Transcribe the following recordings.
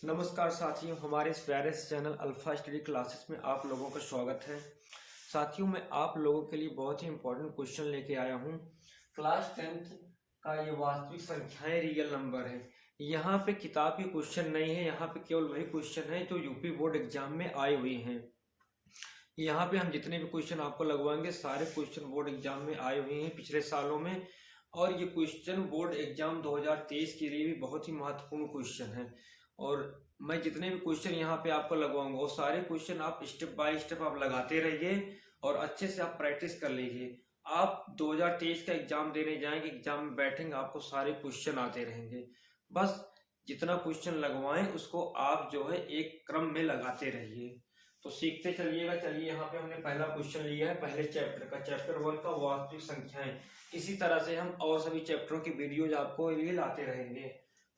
नमस्कार साथियों, हमारे इस प्यारे से चैनल अल्फा स्टडी क्लासेस में आप लोगों का स्वागत है। साथियों, मैं आप लोगों के लिए बहुत ही इंपॉर्टेंट क्वेश्चन लेके आया हूँ। क्लास 10th का ये वास्तविक संख्याएं रियल नंबर है। यहाँ पे किताब के क्वेश्चन नहीं है, यहाँ पे केवल वही क्वेश्चन है जो यूपी बोर्ड एग्जाम में आए हुए हैं। यहाँ पे हम जितने भी क्वेश्चन आपको लगवाएंगे सारे क्वेश्चन बोर्ड एग्जाम में आए हुए हैं पिछले सालों में, और ये क्वेश्चन बोर्ड एग्जाम 2023 के लिए भी बहुत ही महत्वपूर्ण क्वेश्चन है। और मैं जितने भी क्वेश्चन यहाँ पे आपको लगवाऊंगा वो सारे क्वेश्चन आप स्टेप बाय स्टेप आप लगाते रहिए और अच्छे से आप प्रैक्टिस कर लीजिए। आप 2023 का एग्जाम देने जाएंगे, एग्जाम में बैठेंगे, आपको सारे क्वेश्चन आते रहेंगे। बस जितना क्वेश्चन लगवाएं उसको आप जो है एक क्रम में लगाते रहिए, तो सीखते चलिएगा। चलिए, यहाँ पे हमने पहला क्वेश्चन लिया है पहले चैप्टर का, चैप्टर 1 का वास्तविक संख्याएं। इसी तरह से हम और सभी चैप्टरों की वीडियोज आपको लिए लाते रहेंगे।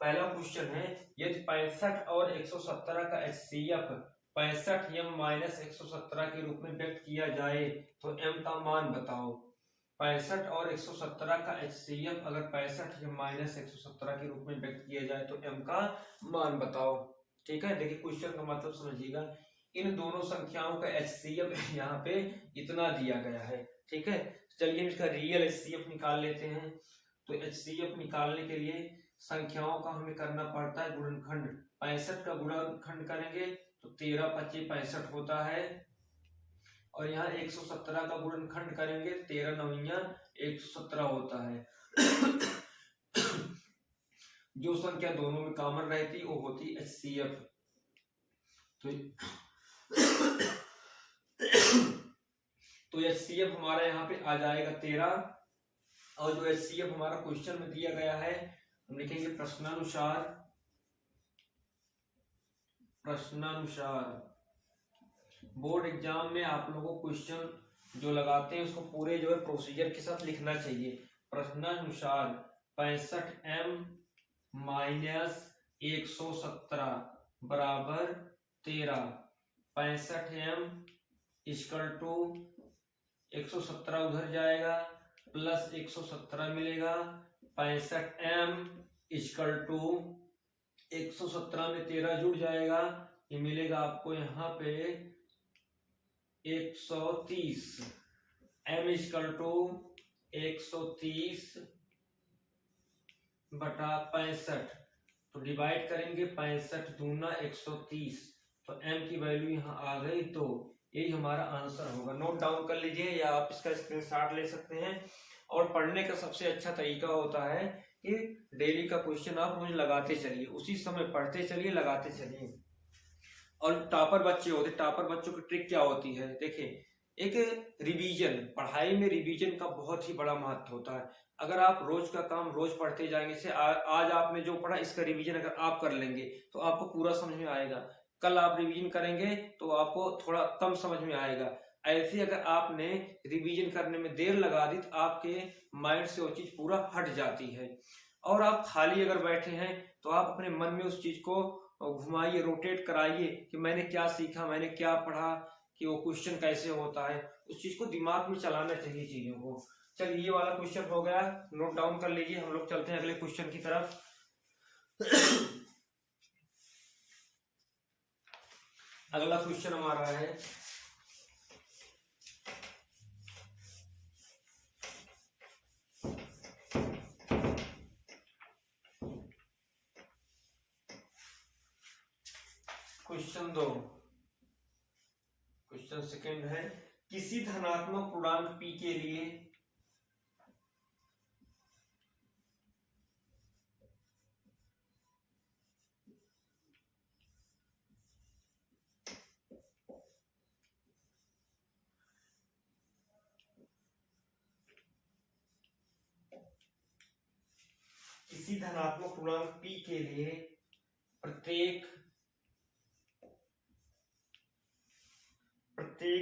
पहला क्वेश्चन है, यदि 65 और 117 का HCF 65 m माइनस 117 के रूप में व्यक्त किया जाए तो m का मान बताओ। 65 और 117 का HCF अगर 65 m माइनस 117 के रूप में व्यक्त किया जाए तो m का मान बताओ। ठीक है, देखिए क्वेश्चन का मतलब समझिएगा। इन दोनों संख्याओं का HCF यहाँ पे इतना दिया गया है। ठीक है, चलिए इसका रियल HCF निकाल लेते हैं। तो HCF निकालने के लिए संख्याओं का हमें करना पड़ता है गुणनखंड। 65 का गुणनखंड करेंगे तो 13 25 65 होता है, और यहाँ 117 का गुणनखंड करेंगे 13 9 117 होता है। जो संख्या दोनों में कॉमन रहती वो होती HCF। तो HCF हमारा यहाँ पे आ जाएगा 13, और जो HCF हमारा क्वेश्चन में दिया गया है हम लिखेंगे प्रश्नानुसार बोर्ड एग्जाम में आप लोगों को क्वेश्चन जो लगाते हैं उसको पूरे जो है प्रोसीजर के साथ लिखना चाहिए। प्रश्नानुसार 65 m माइनस 117 बराबर 13। 65 m इक्वल टू 117 उधर जाएगा प्लस 117 मिलेगा। 65 m इक्वल टू 117 में 13 जुड़ जाएगा, ये मिलेगा आपको यहाँ पे 130। m इक्वल टू 130 बटा 65, तो डिवाइड करेंगे 65 दूना 130, तो m की वैल्यू यहाँ आ गई। तो यही हमारा आंसर होगा। नोट डाउन कर लीजिए या आप इसका स्क्रीनशॉट ले सकते हैं। और पढ़ने का सबसे अच्छा तरीका होता है कि डेली का क्वेश्चन आप रोज लगाते चलिए, उसी समय पढ़ते चलिए, लगाते चलिए। और टॉपर बच्चे होते, टॉपर बच्चों की ट्रिक क्या होती है, देखिए एक रिवीजन, पढ़ाई में रिवीजन का बहुत ही बड़ा महत्व होता है। अगर आप रोज का काम रोज पढ़ते जाएंगे, से आज आपने जो पढ़ा इसका रिवीजन अगर आप कर लेंगे तो आपको पूरा समझ में आएगा। कल आप रिवीजन करेंगे तो आपको थोड़ा कम समझ में आएगा। ऐसे अगर आपने रिवीजन करने में देर लगा दी तो आपके माइंड से वो चीज पूरा हट जाती है। और आप खाली अगर बैठे हैं तो आप अपने मन में उस चीज को घुमाइए, रोटेट कराइए कि मैंने क्या सीखा, मैंने क्या पढ़ा, कि वो क्वेश्चन कैसे होता है, उस चीज को दिमाग में चलाना चाहिए चीजों को। चलिए, ये वाला क्वेश्चन हो गया, नोट डाउन कर लीजिए। हम लोग चलते हैं अगले क्वेश्चन की तरफ। अगला क्वेश्चन हमारा है, क्वेश्चन 2, क्वेश्चन सेकंड है, किसी धनात्मक पूर्णांक p के लिए धनात्मक पूर्णांक p के लिए प्रत्येक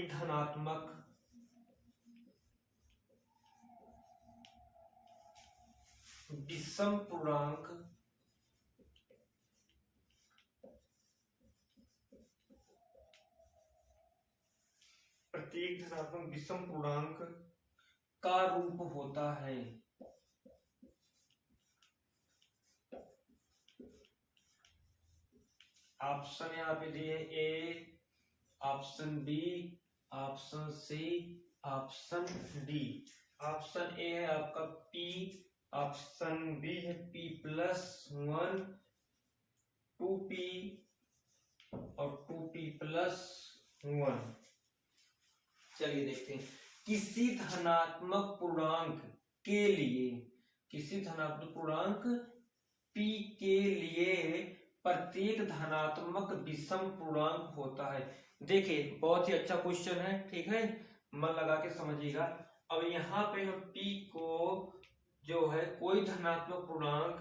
धनात्मक विषम पूर्णांक का रूप होता है। ऑप्शन यहाँ पे दिए A, option B, option C, option D. Option A है आपका पी, ऑप्शन बी है P+1, 2P और 2P+1। चलिए देखते हैं, किसी धनात्मक पूर्णांक के लिए, किसी धनात्मक पूर्णांक P के लिए प्रत्येक धनात्मक विषम पूर्णांक होता है। देखिए बहुत ही अच्छा क्वेश्चन है, ठीक है, मन लगा के समझिएगा। अब यहाँ पे हम P को जो है कोई धनात्मक पूर्णांक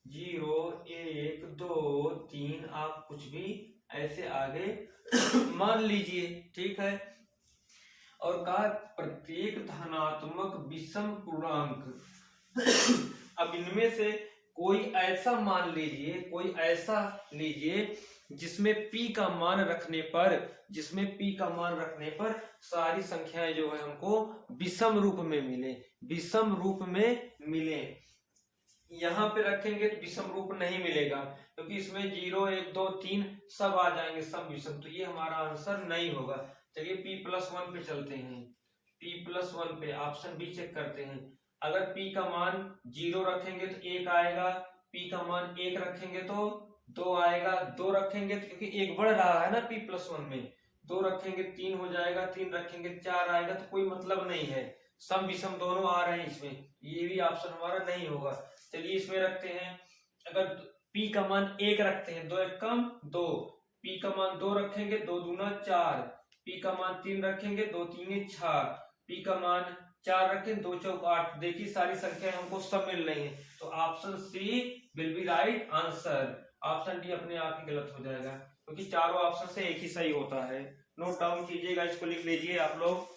0, 1, 2, 3 आप कुछ भी ऐसे आगे मान लीजिए, ठीक है। और कहा प्रत्येक धनात्मक विषम पूर्णांक अब इनमें से कोई ऐसा मान लीजिए, कोई ऐसा लीजिए जिसमें P का मान रखने पर, जिसमें P का मान रखने पर सारी संख्याएं जो है हमको विषम रूप में मिले, विषम रूप में मिले। यहाँ पे रखेंगे तो विषम रूप नहीं मिलेगा, क्योंकि इसमें 0, 1, 2, 3 सब आ जाएंगे, सब विषम, तो ये हमारा आंसर नहीं होगा। चलिए P+1 पे चलते हैं, P+1 पे ऑप्शन बी चेक करते हैं। अगर P का मान 0 रखेंगे तो 1 आएगा, P का मान 1 रखेंगे तो 2 आएगा, 2 रखेंगे तो क्योंकि 1 बढ़ रहा है ना P+1 में, 2 रखेंगे 3 हो जाएगा, 3 रखेंगे 4 आएगा, तो कोई मतलब नहीं है, सम विषम दोनों आ रहे हैं इसमें, ये भी ऑप्शन हमारा नहीं होगा। चलिए इसमें रखते हैं, अगर P का मान 1 रखते हैं, 2 1 कम 2, P का मान 2 रखेंगे, 2 दूना 4, P का मान 3 रखेंगे, 2 3 6, P का मान 4 रखें, 2 चौक 8। देखिए सारी संख्याएं हमको सब मिल रही हैं, तो option C will be right answer. Option D अपने आप ही गलत हो जाएगा, क्योंकि चारों ऑप्शन से एक ही सही होता है। नोट डाउन कीजिएगा, इसको लिख लीजिए आप लोग।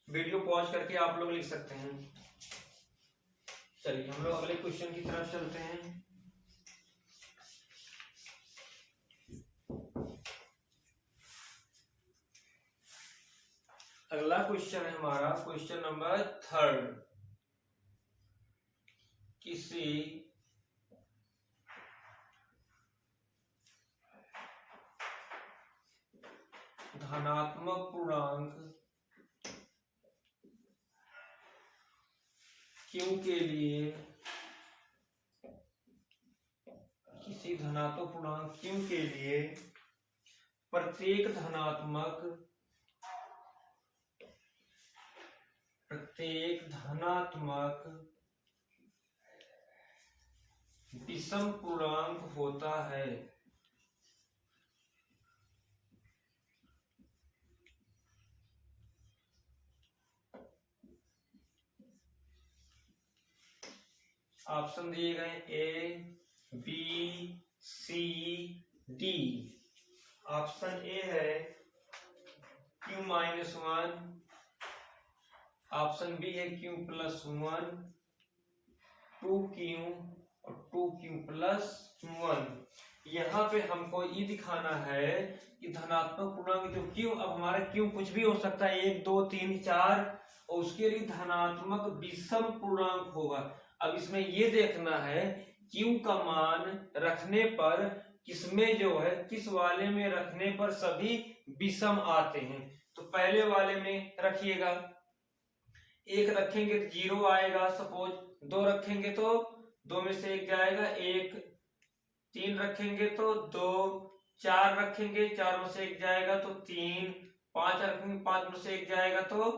वीडियो पॉज करके आप लोग लिख सकते हैं। चलिए हम लोग अगले क्वेश्चन की तरफ चलते हैं। अगला क्वेश्चन है हमारा क्वेश्चन नंबर 3। किसी धनात्मक पूर्णांक Q के लिए, किसी धनात्मक पूर्णांक Q के लिए प्रत्येक धनात्मक विषम पूर्णांक होता है। ऑप्शन दिए गए A, B, C, D. Option A है Q-1, ऑप्शन बी है Q+1, 2Q और 2Q+1। यहाँ पे हमको ये दिखाना है कि धनात्मक पूर्णांक जो Q, अब हमारा Q कुछ भी हो सकता है, 1 2 3 4, और उसके लिए धनात्मक विषम पूर्णांक होगा। अब इसमें ये देखना है Q का मान रखने पर किसमें जो है, किस वाले में रखने पर सभी विषम आते हैं। तो पहले वाले में रखिएगा, 1 रखेंगे तो 0 आएगा सपोज, 2 रखेंगे तो 2 में से 1 जाएगा 1, 3 रखेंगे तो 2, 4 रखेंगे 4 में से 1 जाएगा तो 3, 5 रखेंगे 5 में से 1 जाएगा तो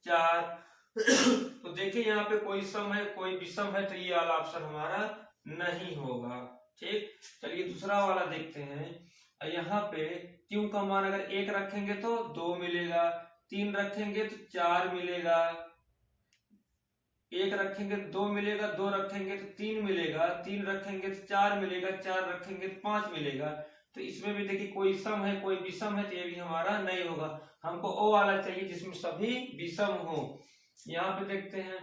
4। तो देखिए यहाँ पे कोई सम है कोई विषम है, तो ये वाला ऑप्शन हमारा नहीं होगा। ठीक, चलिए दूसरा वाला देखते हैं। यहाँ पे Q का मान अगर 1 रखेंगे तो 2 मिलेगा, 3 रखेंगे तो 4 मिलेगा, 1 रखेंगे तो 2 मिलेगा, 2 रखेंगे तो 3 मिलेगा, 3 रखेंगे तो 4 मिलेगा, 4 रखेंगे तो 5 मिलेगा। तो इसमें भी देखिए कोई सम है कोई विषम है, तो ये भी हमारा नहीं होगा। हमको ओ वाला चाहिए जिसमें सभी विषम हो। यहाँ पे देखते हैं,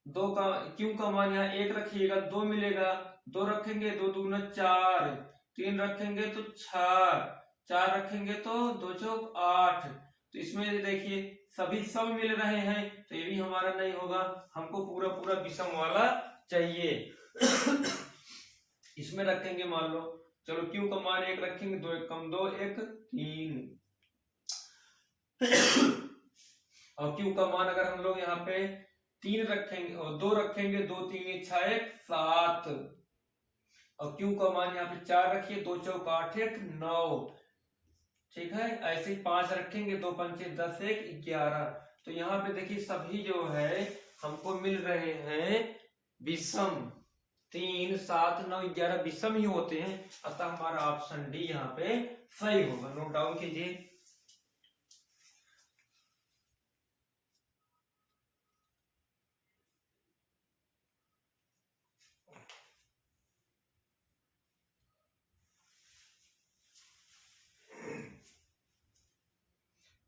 Q का मान यहाँ 1 रखिएगा 2 मिलेगा, 2 रखेंगे 2 दूना 4, 3 रखेंगे तो 6, 4 रखेंगे तो 2 चौक 8, तो इसमें देखिए सभी सब मिल रहे हैं तो ये भी हमारा नहीं होगा, हमको पूरा पूरा विषम वाला चाहिए। इसमें रखेंगे मान लो, चलो क्यू का मान 1 रखेंगे, 2 1 कम 2 1 3 और क्यू का मान अगर हम लोग यहाँ पे 3 रखेंगे और 2 रखेंगे, 2 3 6 1 7 और क्यू का मान यहाँ पे 4 रखिए, 2 4 8 1 9। ठीक है, ऐसे ही 5 रखेंगे, 2 5 10 1 11। तो यहाँ पे देखिए सभी जो है हमको मिल रहे हैं विषम, 3 7 9 11 विषम ही होते हैं, अतः हमारा ऑप्शन डी यहाँ पे सही होगा। नोट डाउन कीजिए।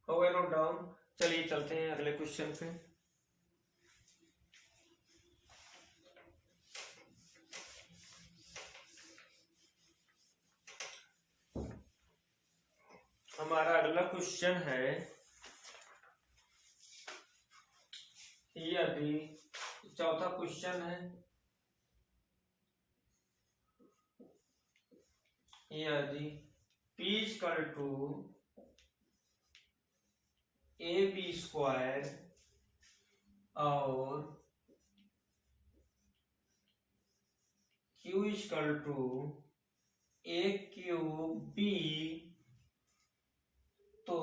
हो गया नोट डाउन। चलिए चलते हैं अगले क्वेश्चन पे। हमारा अगला क्वेश्चन है, यदि चौथा क्वेश्चन है, यदि P equal to AB square और Q equal to A cube B, तो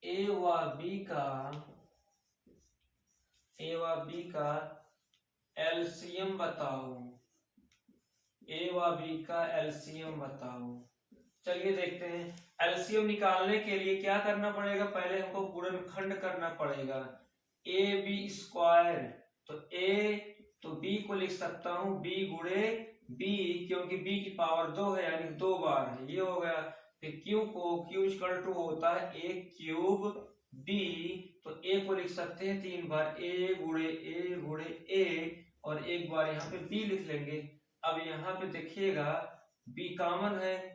A व B का एलसीएम बताओ, A व B का एलसीएम बताओ। चलिए देखते हैं, एलसीएम निकालने के लिए क्या करना पड़ेगा, पहले हमको गुणनखंड करना पड़ेगा। ए बी स्क्वायर, तो ए तो बी को लिख सकता हूं बी गुणे बी, क्योंकि बी की पावर 2 है यानी 2 बार है, ये हो गया। फिर क्यू को क्यू इक्वल टू होता है ए क्यूब बी, तो ए को लिख सकते हैं 3 बार, ए गुणे ए और एक बार यहाँ पे बी लिख लेंगे। अब यहाँ पे देखिएगा बी कॉमन है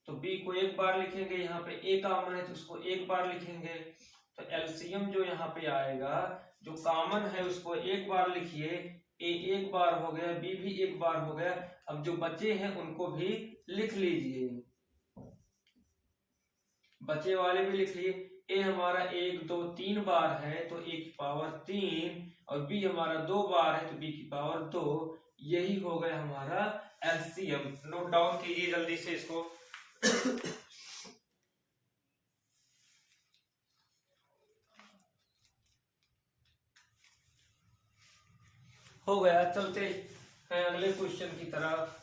तो बी को एक बार लिखेंगे, यहाँ पे ए कॉमन है तो उसको एक बार लिखेंगे। तो एलसीएम जो यहाँ पे आएगा, जो कॉमन है उसको एक बार लिखिए, ए एक बार हो गया, बी भी एक बार हो गया। अब जो बचे हैं उनको भी लिख लीजिए, बचे वाले भी लिख लिए। ए हमारा 1 2 3 बार है तो ए की पावर 3 और बी हमारा 2 बार है तो बी की पावर 2। यही हो गया हमारा एलसीएम। नोट डाउन कीजिए जल्दी से इसको। हो गया, चलते हैं अगले क्वेश्चन की तरफ।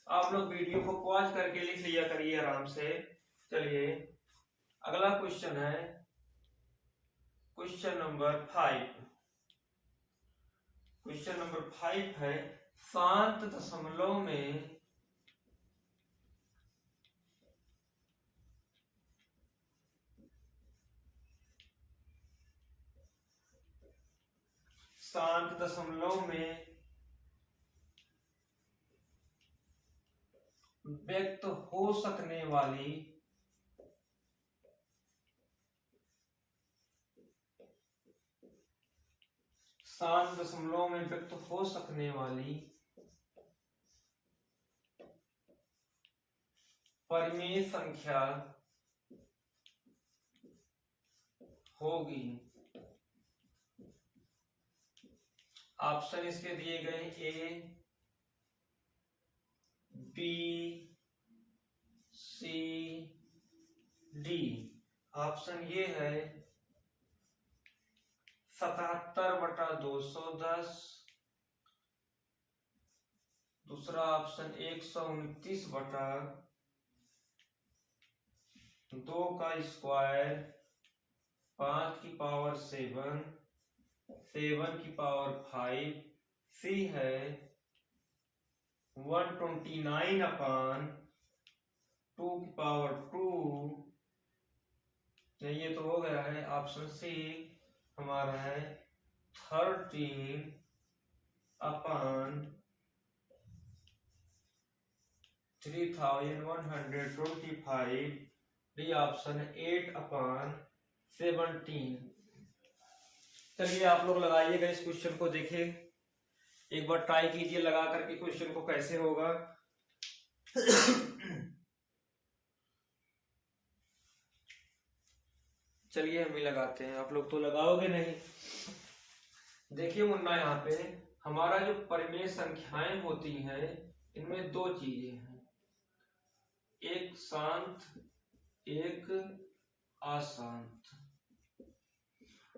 आप लोग वीडियो को पॉज करके लिख लिया करिए आराम से। चलिए अगला क्वेश्चन है, क्वेश्चन नंबर 5। क्वेश्चन नंबर 5 है, शांत दशमलव में व्यक्त हो सकने वाली परिमेय संख्या होगी। ऑप्शन इसके दिए गए A B C D. Option ये है 77/210, दूसरा ऑप्शन 129/2 का स्क्वायर, 5 की पावर 7, 7 की पावर 5, सी है 129/2 की पावर 2। ये तो हो गया है। ऑप्शन सी हमारा है 13/2 3125। डी ऑप्शन है 8/17। चलिए आप लोग लगाइएगा इस क्वेश्चन को, देखिए एक बार ट्राई कीजिए लगा करके क्वेश्चन को कैसे होगा। चलिए हम ही लगाते हैं, आप लोग तो लगाओगे नहीं। देखिए मुन्ना, यहाँ पे हमारा जो परिमेय संख्याएं होती हैं इनमें दो चीजें हैं, एक शांत एक अशांत।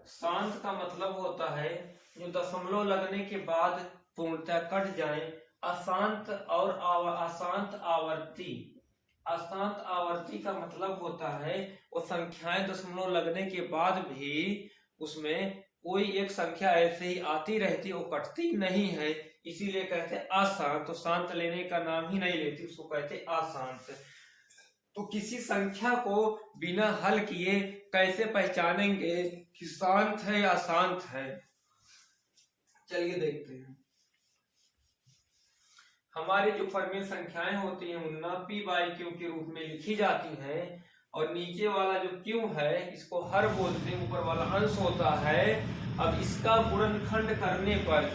शांत का मतलब होता है जो दशमलव लगने के बाद पूर्णतः कट जाए। अशांत और अशांत आवर्ती, अशांत आवर्ती का मतलब होता है वो संख्याएं दशमलव लगने के बाद भी उसमें कोई एक संख्या ऐसे ही आती रहती, वो कटती नहीं है, इसीलिए कहते हैं अशांत। तो शांत लेने का नाम ही नहीं लेती, उसको कहते हैं अशांत। तो किसी संख्या को बिना हल किए कैसे पहचानेंगे कि शांत है या अशांत है? चलिए देखते हैं। हमारी जो परिमेय संख्याएं होती हैं उनका p/q के रूप में लिखी जाती हैं, और नीचे वाला जो q है इसको हर बोलते हैं, ऊपर वाला अंश होता है। अब इसका गुणनखंड करने पर,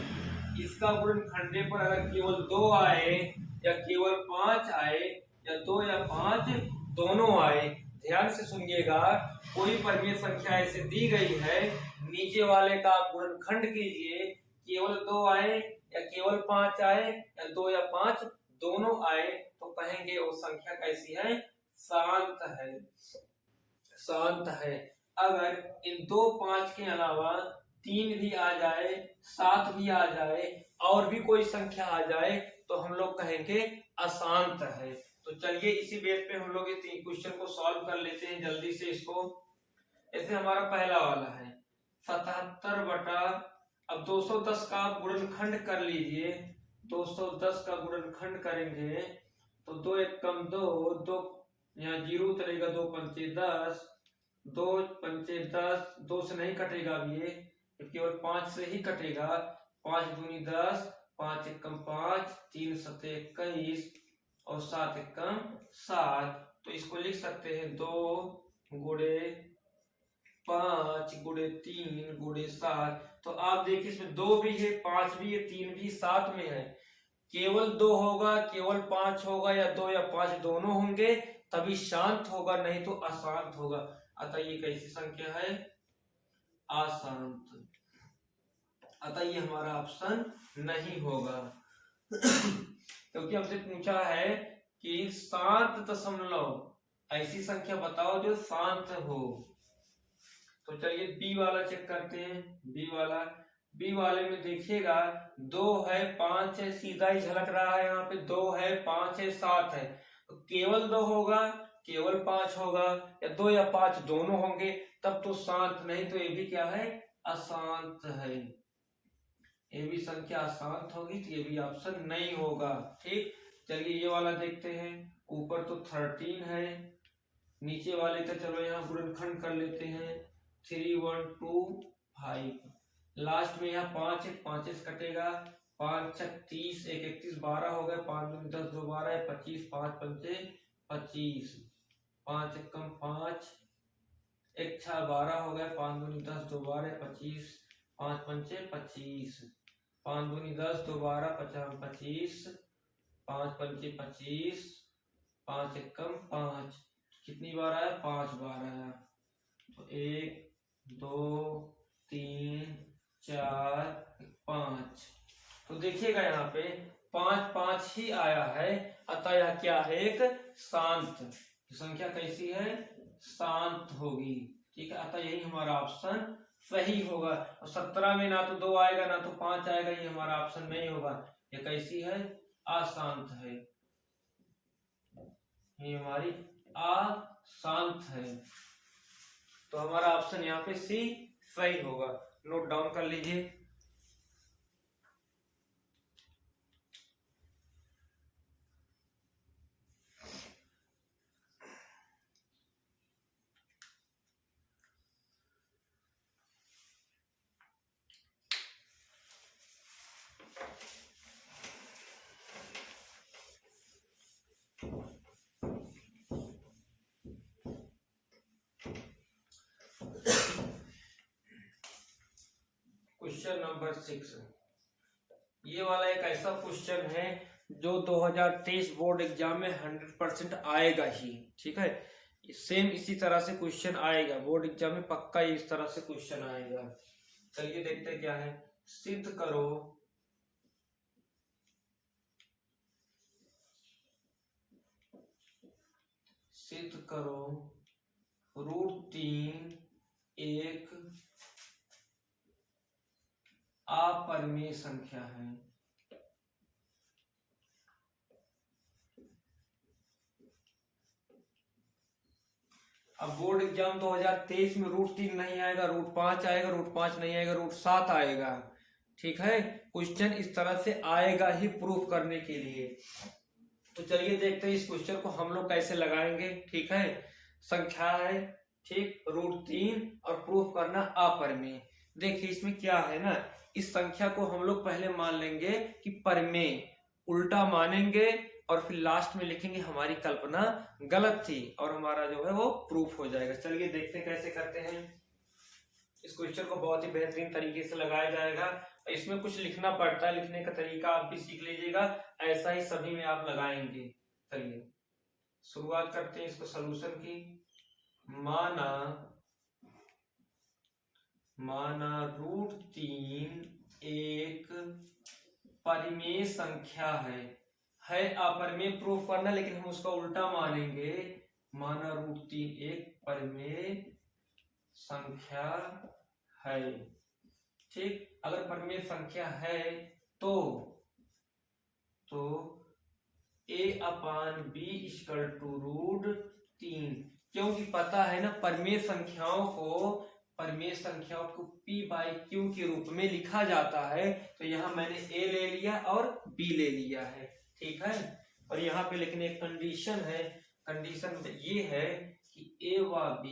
इसका गुणनखंड पर अगर केवल 2 आए या केवल 5 आए या 2 या 5 दोनों आए, ध्यान से सुनिएगा, कोई परिमेय संख्या ऐसे दी गई है, नीचे वाले का आप गुणनखंड कीजिए, केवल 2 आए या केवल 5 आए या 2 या 5 दोनों आए, तो कहेंगे वो संख्या कैसी है? शांत है, शांत है। अगर इन 2 5 के अलावा 3 भी आ जाए, 7 भी आ जाए, और भी कोई संख्या आ जाए, तो हम लोग कहेंगे अशांत है। तो चलिए इसी बेस पे हम लोग इस क्वेश्चन को सॉल्व कर लेते हैं जल्दी से इसको। ऐसे हमारा पहला वाला है 77 अब 210 का आप गुणनखंड कर लीजिए। 210 का गुणनखंड करेंगे तो 2 एक कम 2 यहाँ 0 उतरेगा, 2 पंचे 10, 2 पंचे 10, 2 से नहीं कटेगा अब ये केवल 5 से ही कटेगा। 5 दूनी 10, 5 एक कम 5, 3 सते 21 और 7 एक कम 7। तो इसको लिख सकते हैं 2 गुणे 5 गुणे 3 गुणे 7। तो आप देखिए इसमें 2 भी है, 5 भी है, 3 भी, 7 में है। केवल 2 होगा, केवल 5 होगा, या 2 या 5 दोनों होंगे तभी शांत होगा, नहीं तो अशांत होगा। अतः ये कैसी संख्या है? अशांत। अतः ये हमारा ऑप्शन नहीं होगा। क्योंकि हमसे पूछा है कि शांत दशमलव ऐसी संख्या बताओ जो शांत हो। तो चलिए बी वाला चेक करते हैं। बी वाले में देखिएगा 2 है 5 है, सीधा ही झलक रहा है, यहाँ पे 2 है 5 है 7 है, तो केवल 2 होगा, केवल 5 होगा, या 2 या 5 दोनों होंगे तब तो शांत, नहीं तो ये भी क्या है? अशांत है। ये भी संख्या अशांत होगी, तो ये भी ऑप्शन नहीं होगा। ठीक, चलिए ये वाला देखते हैं। ऊपर तो 13 है, नीचे वाले का चलो यहाँ गुणनखंड कर लेते हैं। 3 1 2 5, लास्ट में यहाँ 5 है, 5 से कटेगा, 5 6 30, 1 31 12 हो गए, 5 2 10 2 12 25, 5 पंचे 25, 5 एक कम 5, 1 6 12 हो गए, 5 2 10 2 12 25, 5 पंचे 25, 5 2 10 2 12 50 25, 5 पंचे 25, 5 एक कम 5, कितनी बार आया? 5 बार आया। तो 1 2 3 4 5, तो देखिएगा यहाँ पे 5 5 ही आया है, अतः यह क्या है? एक शांत संख्या। कैसी है? शांत होगी। ठीक है, अतः यही हमारा ऑप्शन सही होगा। और 17 में ना तो 2 आएगा ना तो 5 आएगा, ये हमारा ऑप्शन नहीं होगा। ये कैसी है? अशांत है, ये हमारी अशांत है। तो हमारा ऑप्शन यहाँ पे सी सही होगा। नोट डाउन कर लीजिए। क्वेश्चन नंबर 6, ये वाला एक ऐसा क्वेश्चन है जो 2023 बोर्ड एग्जाम में 100% आएगा ही। ठीक है, सेम इसी तरह से क्वेश्चन आएगा बोर्ड एग्जाम में, पक्का इस तरह से क्वेश्चन आएगा। चलिए देखते हैं क्या है। सिद्ध करो √3 एक अपरिमेय संख्या है। अब बोर्ड एग्जाम 2023 में √3 नहीं आएगा, √5 आएगा, √5 नहीं आएगा, √7 आएगा। ठीक है, क्वेश्चन इस तरह से आएगा ही प्रूफ करने के लिए। तो चलिए देखते हैं इस क्वेश्चन को हम लोग कैसे लगाएंगे। ठीक है, संख्या है, ठीक, √3 और प्रूफ करना अपरिमेय। देखिए इसमें क्या है ना, इस संख्या को हम लोग पहले मान लेंगे कि परिमेय, उल्टा मानेंगे और फिर लास्ट में लिखेंगे हमारी कल्पना गलत थी और हमारा जो है वो प्रूफ हो जाएगा। चलिए देखते हैं कैसे करते हैं। इस क्वेश्चन को बहुत ही बेहतरीन तरीके से लगाया जाएगा। इसमें कुछ लिखना पड़ता है, लिखने का तरीका आप भी सीख लीजिएगा, ऐसा ही सभी में आप लगाएंगे। चलिए शुरुआत करते हैं इसको सलूशन की। माना √3 एक परिमेय संख्या है अपरिमेय प्रूफ करना, लेकिन हम उसका उल्टा मानेंगे। माना √3 एक परिमेय संख्या है। ठीक, अगर परिमेय संख्या है तो a/b = √3, क्योंकि पता है ना परिमेय संख्याओं को p/q के रूप में लिखा जाता है। तो यहाँ मैंने a ले लिया और b ले लिया है। ठीक है, और यहाँ पे लेकिन एक कंडीशन है, कंडीशन ये है कि a व b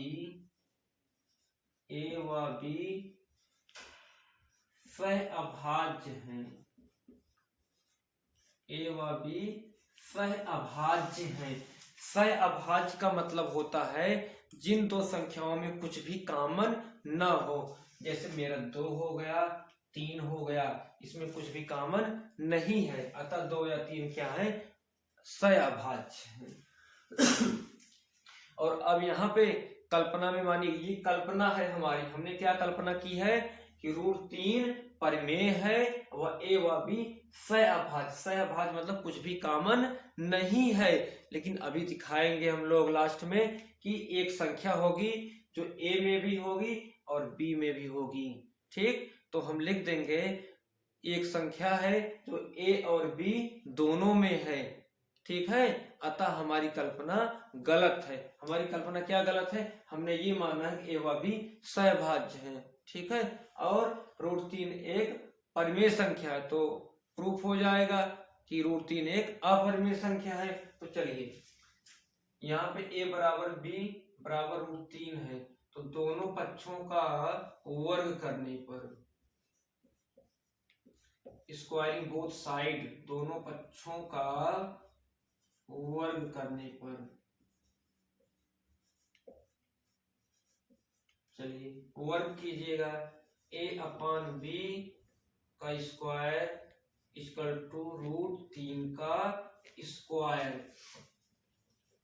सहअभाज्य हैं। a व b सहअभाज्य हैं। सहअभाज्य का मतलब होता है जिन दो संख्याओं में कुछ भी कॉमन न हो। जैसे मेरा 2 हो गया, 3 हो गया, इसमें कुछ भी कॉमन नहीं है, अतः 2 या 3 क्या है, सहअभाज्य है। और अब यहाँ पे कल्पना में मानी, ये कल्पना है हमारी, हमने क्या कल्पना की है कि √3 परिमेय है व a व b सहअभाज्य। सहअभाज्य मतलब कुछ भी कॉमन नहीं है, लेकिन अभी दिखाएंगे हम लोग लास्ट में कि एक संख्या होगी जो a में भी होगी और b में भी होगी। ठीक, तो हम लिख देंगे एक संख्या है जो a और b दोनों में है। ठीक है, अतः हमारी कल्पना गलत है। हमारी कल्पना क्या गलत है, हमने ये माना है कि a व b सहअभाज्य है। ठीक है, और √3 एक परिमेय संख्या है, तो प्रूफ हो जाएगा कि √3 एक अपरिमेय संख्या है। तो चलिए यहाँ पे a = b = √3 है, तो दोनों पक्षों का वर्ग करने पर, स्क्वायरिंग बोथ साइड, दोनों पक्षों का वर्ग करने पर, चलिए वर्ग कीजिएगा। a/b का स्क्वायर = √3 का स्क्वायर।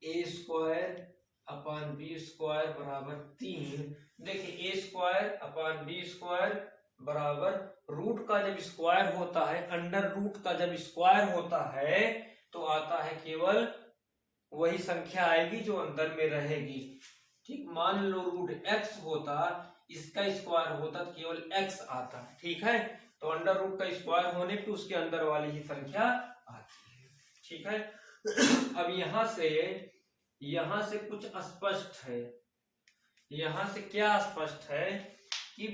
a²/b² = 3। देखिए a²/b² बराबर रूट का जब स्क्वायर होता है, अंडर रूट का जब स्क्वायर होता है तो आता है केवल वही संख्या आएगी जो अंदर में रहेगी। ठीक, मान लो √x होता, इसका स्क्वायर होता तो केवल x आता। ठीक है, तो अंडर रूट का स्क्वायर होने पे उसके अंदर वाली ही संख्या आती है। ठीक है, अब यहाँ से कुछ स्पष्ट है। यहाँ से क्या स्पष्ट है कि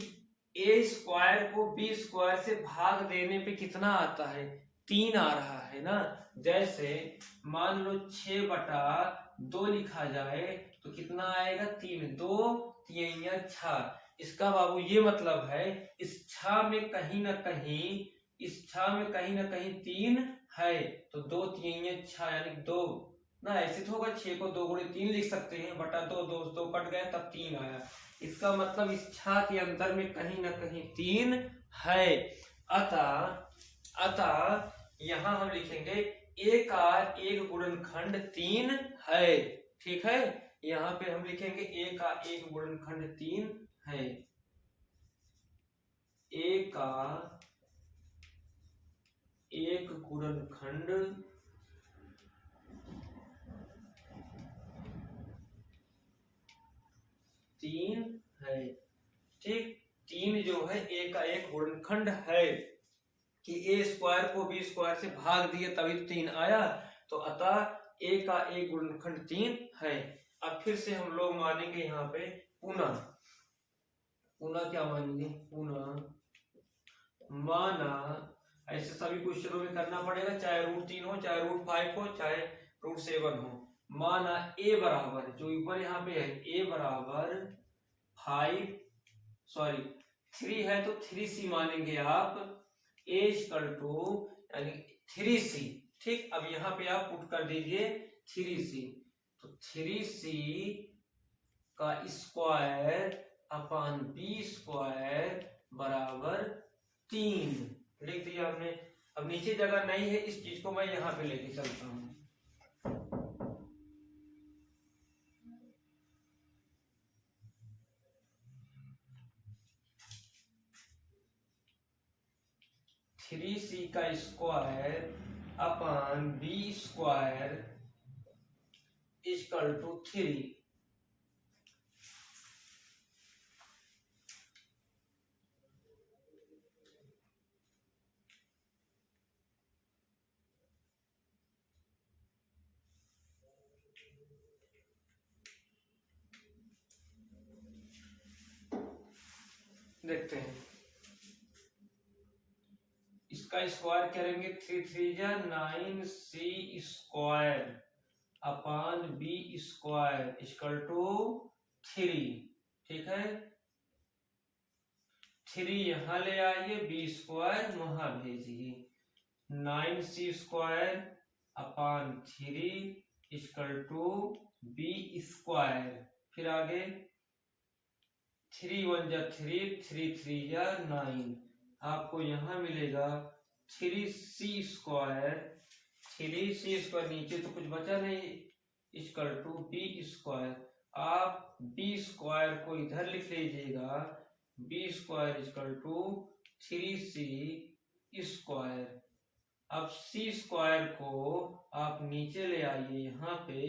a² को b² से भाग देने पे कितना आता है, 3 आ रहा है ना। जैसे मान लो 6/2 लिखा जाए तो कितना आएगा, 3। 2 3 6। इसका बाबू ये मतलब है इस 6 में कहीं ना कहीं 3 है, तो 2 3 6 यानी 2 ना, ऐसे तो होगा 6 को 2 गुणे 3 लिख सकते हैं, बटा 2, 2 2 कट गए तब 3 आया। इसका मतलब इस छा के अंदर में कहीं ना कहीं 3 है। अतः अतः यहां हम लिखेंगे ए का एक गुणनखंड 3 है। ठीक है, यहाँ पे हम लिखेंगे ए का एक गुणनखंड 3 है। ए का एक गुणनखंड 3 है। ठीक, 3 जो है ए का एक गुणनखंड है कि ए स्क्वायर को बी स्क्वायर से भाग दिए तभी 3 आया, तो अतः ए का एक गुणनखंड 3 है। अब फिर से हम लोग मानेंगे यहाँ पे पुनः पुनः क्या मानेंगे, पुनः माना, ऐसे सभी क्वेश्चनों में करना पड़ेगा, चाहे √3 हो, चाहे √5 हो, चाहे √7 हो। माना ए बराबर, जो ऊपर यहाँ पे है, ए बराबर 3 है तो 3c मानेंगे आप, ए इक्वल टू यानी 3c। ठीक, अब यहाँ पे आप पुट कर दीजिए 3c, तो 3c का स्क्वायर अपान बी स्क्वायर बराबर 3 लिख दिया हमने। अब नीचे जगह नहीं है, इस चीज को मैं यहाँ पे लेके चलता हूँ। थ्री सी का square upon B square equal to 3। देखते हैं, इसका स्क्वायर करेंगे 3 3 जा 9c square upon B square equal to 3। ठीक है, 3 यहां ले आइए, बी स्क्वायर वहां भेजिए, 9c square upon 3 equal to B square. फिर आगे 3 1 जा 3, 3 3 जा 9, आपको यहां मिलेगा 3c स्क्वायर, 3c स्क्वायर नीचे तो कुछ बचा नहीं, इक्वल टू बी स्क्वायर। आप बी स्क्वायर को इधर लिख लीजिएगा, B square equal to 3c square. अब सी स्क्वायर को आप नीचे ले आइए, यहाँ पे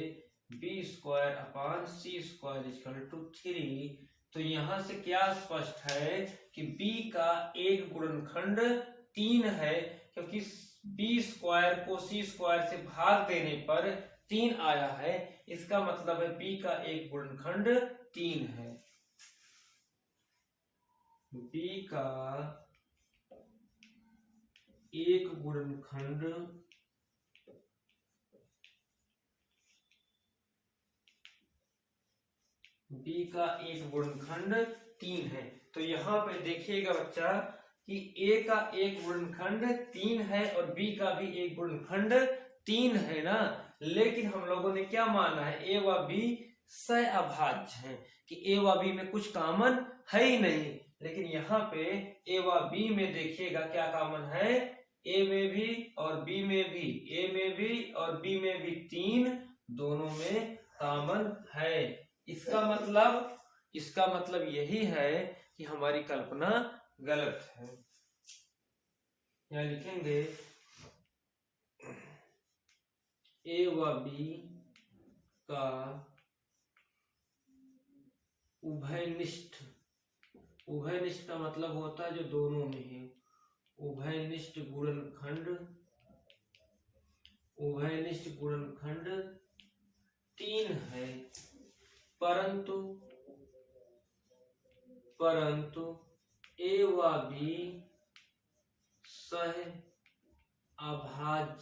B square upon C square equal to 3। तो यहां से क्या स्पष्ट है कि b का एक गुणनखंड 3 है, क्योंकि बी स्क्वायर को सी स्क्वायर से भाग देने पर 3 आया है। इसका मतलब है b का एक गुणनखंड 3 है। b का एक गुणनखंड 3 है। तो यहाँ पे देखिएगा बच्चा कि a का एक गुणनखंड 3 है और b का भी एक गुणनखंड 3 है ना, लेकिन हम लोगों ने क्या माना है, a व b सहअभाज्य हैं, कि a व b में कुछ कॉमन है ही नहीं। लेकिन यहाँ पे a व b में देखिएगा क्या कॉमन है, a में भी और b में भी, a में भी और b में भी 3 दोनों में कॉमन है। इसका मतलब यही है कि हमारी कल्पना गलत है। यहां लिखेंगे ए व बी का उभयनिष्ठ, उभयनिष्ठ का मतलब होता है जो दोनों में है, उभयनिष्ठ गुणनखंड 3 है, परंतु ए व बी सहअभाज्य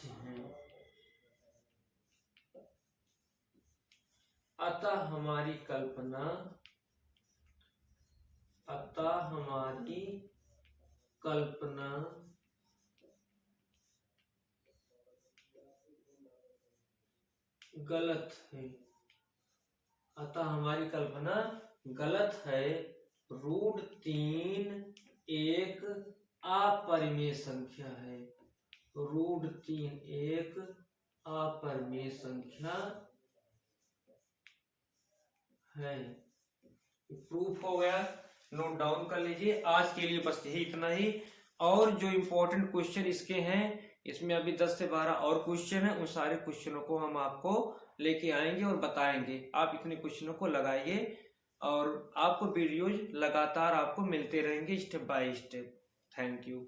हैं। अतः हमारी कल्पना गलत है, अतः हमारी कल्पना गलत है। √3 एक अपरिमेय संख्या है। √3 एक अपरिमेय संख्या है। प्रूफ हो गया, नोट डाउन कर लीजिए। आज के लिए बस यही इतना ही। और जो इम्पोर्टेंट क्वेश्चन इसके हैं, इसमें अभी 10 से 12 और क्वेश्चन हैं, उन सारे क्वेश्चनों को हम आपको लेके आएंगे और बताएंगे। आप इतने क्वेश्चनों को लगाइए और आपको वीडियोज लगातार आपको मिलते रहेंगे step by step. Thank you.